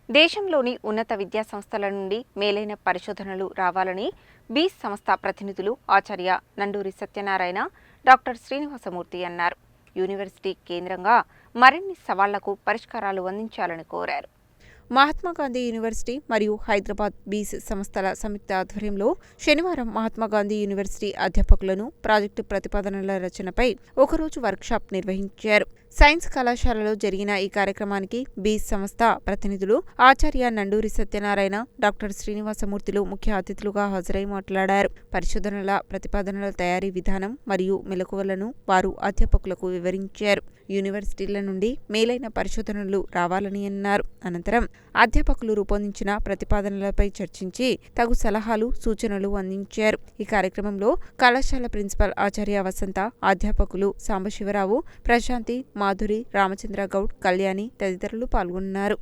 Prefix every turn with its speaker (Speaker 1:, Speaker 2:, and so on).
Speaker 1: దేశంలోని ఉన్నత విద్యా సంస్థల నుండి మేలైన పరిశోధనలు రావాలని బీస్ సంస్థ ప్రతినిధులు ఆచార్య నండూరి సత్యనారాయణ, డాక్టర్ శ్రీనివాసమూర్తి అన్నారు. యూనివర్సిటీ కేంద్రంగా మరిన్ని సవాళ్లకు పరిష్కారాలు అందించాలని కోరారు. మహాత్మాగాంధీ యూనివర్సిటీ మరియు హైదరాబాద్ బీస్ సంస్థల సంయుక్త ఆధ్వర్యంలో శనివారం మహాత్మాగాంధీ యూనివర్సిటీ అధ్యాపకులను ప్రాజెక్టు ప్రతిపాదనల రచనపై ఒకరోజు వర్క్షాప్ నిర్వహించారు. సైన్స్ కళాశాలలో జరిగిన ఈ కార్యక్రమానికి బీస్ సంస్థ ప్రతినిధులు ఆచార్య నండూరి సత్యనారాయణ, డాక్టర్ శ్రీనివాసమూర్తిలు ముఖ్య అతిథులుగా హాజరై మాట్లాడారు. పరిశోధనల ప్రతిపాదనల తయారీ విధానం మరియు మెలకువలను వారు అధ్యాపకులకు వివరించారు. యూనివర్సిటీల నుండి మేలైన పరిశోధనలు రావాలని అన్నారు. అనంతరం అధ్యాపకులు రూపొందించిన ప్రతిపాదనలపై చర్చించి తగు సలహాలు, సూచనలు అందించారు. ఈ కార్యక్రమంలో కళాశాల ప్రిన్సిపల్ ఆచార్య వసంత, అధ్యాపకులు సాంబశివరావు, ప్రశాంతి, మాధురి, రామచంద్ర గౌడ్, కళ్యాణి తదితరులు పాల్గొన్నారు.